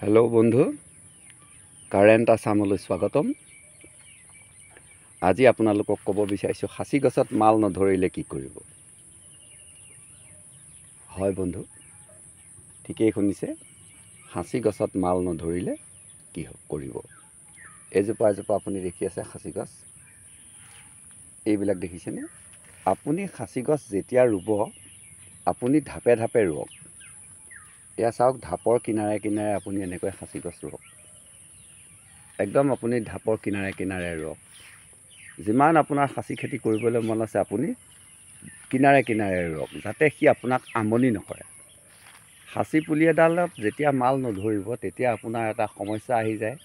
Hello' বন্ধু, current আছামলৈ স্বাগতম। আজি আপোনালোকক ক'ব বিচাৰিছোঁ, সাঁচি গছত মাল নধৰিলে কি কৰিব। হয় বন্ধু, ঠিকেই শুনিছে, সাঁচি গছত মাল নধৰিলে কি কৰিব। এজোপা আপুনি দেখি আছে সাঁচি গছ, এইবিলাক দেখিছেনে? আপুনি সাঁচি গছ যেতিয়া ৰুব, আপুনি ঢাপে ঢাপে ৰুৱক। এয়া চাওক, ঢাপৰ কিনাৰে কিনাৰে আপুনি এনেকৈ সাঁচি গছ ৰুৱক। একদম আপুনি ঢাপৰ কিনাৰে কিনাৰে ৰুৱক। যিমান আপোনাৰ সাঁচি খেতি কৰিবলৈ মন আছে, আপুনি কিনাৰে কিনাৰে ৰুৱক, যাতে সি আপোনাক আমনি নকৰে। সাঁচি পুলি এডালত যেতিয়া মাল নধৰিব, তেতিয়া আপোনাৰ এটা সমস্যা আহি যায়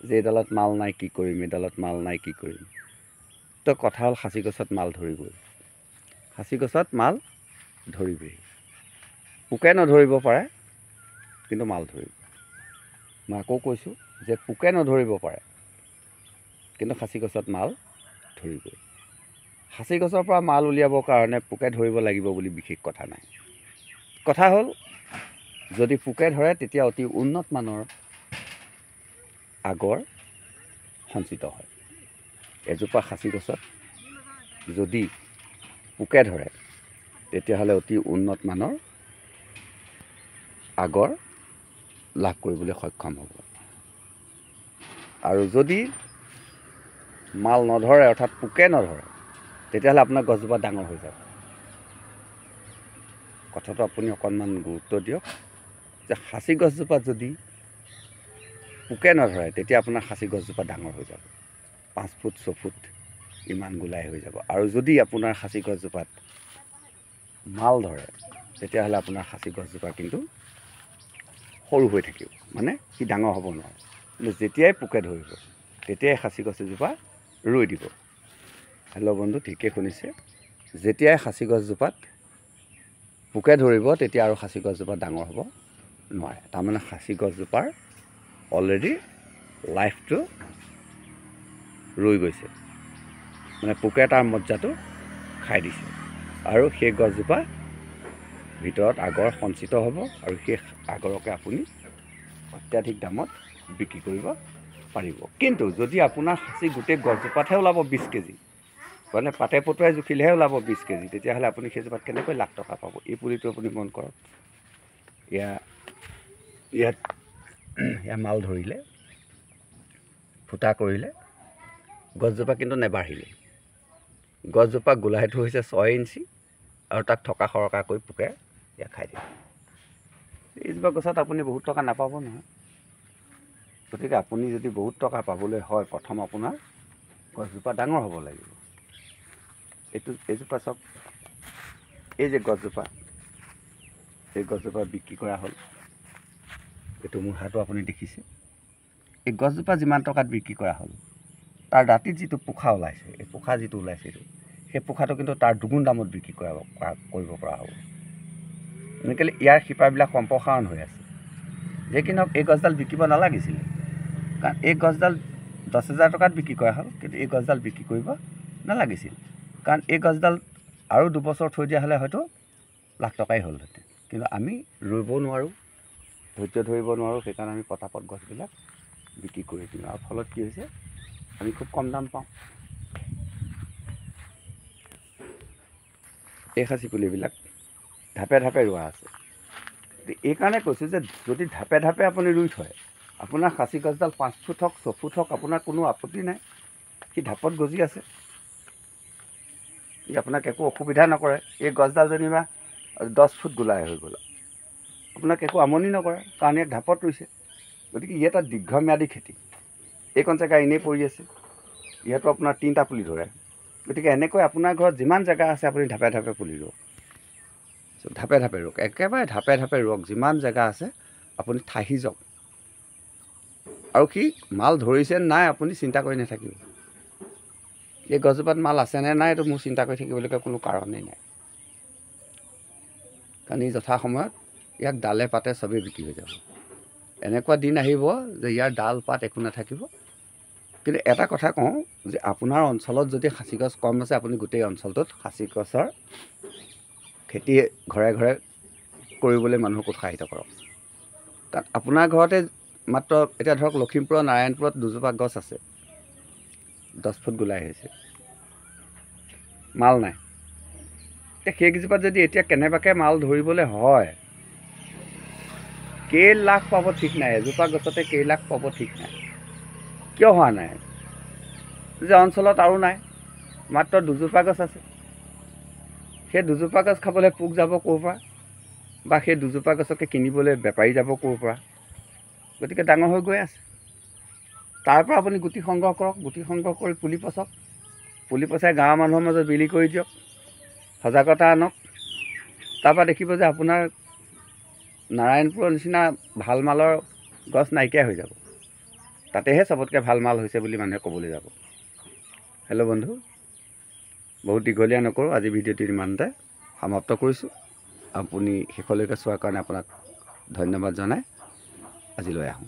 যে এইডালত মাল নাই, কি কৰিম, এইডালত মাল নাই, কি কৰিম। তো কথা হ'ল, সাঁচি গছত মাল ধৰিবই। সাঁচি গছত মাল ধৰিবই। পোকে নধৰিব পাৰে, কিন্তু মাল ধৰিব। মই আকৌ কৈছোঁ যে পোকে নধৰিব পাৰে, কিন্তু সাঁচি গছত মাল ধৰিবই। সাঁচি গছৰ পৰা মাল উলিয়াবৰ কাৰণে পোকে ধৰিব লাগিব বুলি বিশেষ কথা নাই। কথা হ'ল, যদি পোকে ধৰে তেতিয়া অতি উন্নত মানৰ আগৰ সঞ্চিত হয়। এজোপা সাঁচি গছত যদি পোকে ধৰে, তেতিয়াহ'লে অতি উন্নত মানৰ আগৰ লাভ কৰিবলৈ সক্ষম হ'ব। আৰু যদি মাল নধৰে, অৰ্থাৎ পোকে নধৰে, তেতিয়াহ'লে আপোনাৰ গছজোপা ডাঙৰ হৈ যাব। কথাটো আপুনি অকণমান গুৰুত্ব দিয়ক, যে সাঁচি গছজোপাত যদি পোকে নধৰে, তেতিয়া আপোনাৰ সাঁচি গছজোপা ডাঙৰ হৈ যাব, 5 ফুট 6 ফুট ইমান গোলাই হৈ যাব। আৰু যদি আপোনাৰ সাঁচি গছজোপাত মাল ধৰে, তেতিয়াহ'লে আপোনাৰ সাঁচি গছজোপা কিন্তু সৰু হৈ থাকিব, মানে সি ডাঙৰ হ'ব নোৱাৰে। কিন্তু যেতিয়াই পোকে ধৰিব, তেতিয়াই সাঁচি গছ এজোপা ৰুই দিব। হেল্ল' বন্ধু, ঠিকেই শুনিছে, যেতিয়াই সাঁচি গছজোপাত পোকে ধৰিব, তেতিয়া আৰু সাঁচি গছজোপা ডাঙৰ হ'ব নোৱাৰে। তাৰমানে সাঁচি গছজোপাৰ অলৰেডি লাইফটো ৰৈ গৈছে, মানে পোকে তাৰ মজ্জাটো খাই দিছে। আৰু সেই গছজোপা ভিতৰত আগৰ সঞ্চিত হ'ব, আৰু সেই আগৰকে আপুনি অত্যাধিক দামত বিক্ৰী কৰিব পাৰিব। কিন্তু যদি আপোনাৰ সাঁচি গোটেই গছজোপাতহে ওলাব 20 কেজি, মানে পাতে পটুৱাই জুখিলেহে ওলাব 20 কেজি, তেতিয়াহ'লে আপুনি সেইজোপাত কেনেকৈ লাখ টকা পাব। এই পুলিটো আপুনি মন কৰক, ইয়াত মাল ধৰিলে, ফুটা কৰিলে, গছজোপা কিন্তু নেবাঢ়িলে। গছজোপা গোলাইটো হৈছে 6 ইঞ্চি, আৰু তাক থকা সৰকাকৈ পোকে ইয়াক খাই দিয়ে। এইজোপা গছত আপুনি বহুত টকা নাপাব নহয়। গতিকে আপুনি যদি বহুত টকা পাবলৈ হয়, প্ৰথম আপোনাৰ গছজোপা ডাঙৰ হ'ব লাগিব। এইজোপা চাওক, এই যে গছজোপা, এই গছজোপা বিক্ৰী কৰা হ'ল, এইটো মূঢ়াটো আপুনি দেখিছে। এই গছজোপা যিমান টকাত বিক্ৰী কৰা হ'ল, তাৰ দাঁতিত যিটো পোখা ওলাইছে, এই পোখা যিটো ওলাইছে, সেই পোখাটো কিন্তু তাৰ দুগুণ দামত বিক্ৰী কৰিব পৰা হ'ব। এনেকৈ ইয়াৰ শিপাবিলাক সম্প্ৰসাৰণ হৈ আছে। যে কি নহওক, এই গছডাল বিকিব নালাগিছিলে, কাৰণ এই গছডাল 10,000 টকাত বিক্ৰী কৰা হ'ল, কিন্তু এই গছডাল বিক্ৰী কৰিব নালাগিছিল, কাৰণ এই গছডাল আৰু 2 বছৰ থৈ দিয়া হ'লে হয়তো লাখ টকাই হ'লহেঁতেন। কিন্তু আমি ৰুব নোৱাৰোঁ, ধৈৰ্য ধৰিব নোৱাৰোঁ, সেইকাৰণে আমি পটাপট গছবিলাক বিক্ৰী কৰি দিওঁ। আৰু ফলত কি হৈছে, আমি খুব কম দাম পাওঁ। এই সাঁচি পুলিবিলাক ঢাপে ঢাপে ৰোৱা আছে। এইকাৰণে কৈছোঁ যে যদি ঢাপে ঢাপে আপুনি ৰুই থয়, আপোনাৰ সাঁচি গছডাল 5 ফুট হওক 6 ফুট হওক, আপোনাৰ কোনো আপত্তি নাই। সি ঢাপত গজি আছে, ই আপোনাক একো অসুবিধা নকৰে। এই গছডাল যেনিবা 10 ফুট গোলাই হৈ গ'ল, আপোনাক একো আমনি নকৰে, কাৰণ ইয়াক ঢাপত ৰুইছে। গতিকে ই এটা দীৰ্ঘম্যাদী খেতি। এইকণ জেগা এনেই পৰি আছে, ইয়াতো আপোনাৰ 3টা পুলি ধৰে। গতিকে এনেকৈ আপোনাৰ ঘৰত যিমান জেগা আছে, আপুনি ঢাপে ঢাপে পুলি ৰুৱক, ঢাপে ঢাপে ৰুৱক, একেবাৰে ঢাপে ঢাপে ৰুৱক। যিমান জেগা আছে আপুনি ঠাহি যাওক, আৰু সি মাল ধৰিছে নাই আপুনি চিন্তা কৰি নাথাকিব। এই গছজোপাত মাল আছেনে নাই, এইটো মোৰ চিন্তা কৰি থাকিবলৈকে কোনো কাৰণেই নাই, কাৰণ ই যথা সময়ত ইয়াক ডালে পাতে চবেই বিক্ৰী হৈ যাব। এনেকুৱা দিন আহিব যে ইয়াৰ ডাল পাত একো নাথাকিব। কিন্তু এটা কথা কওঁ, যে আপোনাৰ অঞ্চলত যদি সাঁচি গছ কম আছে, আপুনি গোটেই অঞ্চলটোত সাঁচি গছৰ খেতি ঘৰে ঘৰে কৰিবলৈ মানুহক উৎসাহিত কৰক। কাৰণ আপোনাৰ ঘৰতে মাত্ৰ এতিয়া ধৰক লখিমপুৰৰ নাৰায়ণপুৰত দুজোপা গছ আছে, 10 ফুট গোলাই হৈছে, মাল নাই। এতিয়া সেইকেইজোপাত যদি এতিয়া কেনেবাকৈ মাল ধৰিবলৈ হয়, কেই লাখ পাব ঠিক নাই, এজোপা গছতে কেই লাখ পাব ঠিক নাই। কিয় হোৱা নাই? যে অঞ্চলত আৰু নাই, মাত্ৰ দুজোপা গছ আছে। সেই দুজোপা গছ খাবলৈ পোক যাব ক'ৰ পৰা, বা সেই দুজোপা গছকে কিনিবলৈ বেপাৰী যাব ক'ৰ পৰা? গতিকে ডাঙৰ হৈ গৈ আছে। তাৰ পৰা আপুনি গুটি সংগ্ৰহ কৰক, গুটি সংগ্ৰহ কৰি পুলি পচাওক, পুলি পচাই গাঁৱৰ মানুহৰ মাজত বিলি কৰি দিয়ক, সজাগতা আনক। তাৰপৰা দেখিব যে আপোনাৰ নাৰায়ণপুৰৰ নিচিনা ভাল মালৰ গছ নাইকিয়া হৈ যাব। তাতেহে চবতকৈ ভাল মাল হৈছে বুলি মানুহে ক'বলৈ যাব। হেল্ল' বন্ধু, বহুত দীঘলীয়া নকৰোঁ, আজি ভিডিঅ'টো ইমানতে সমাপ্ত কৰিছোঁ। আপুনি শেষলৈকে চোৱাৰ কাৰণে আপোনাক ধন্যবাদ জনাই আজিলৈ আহোঁ।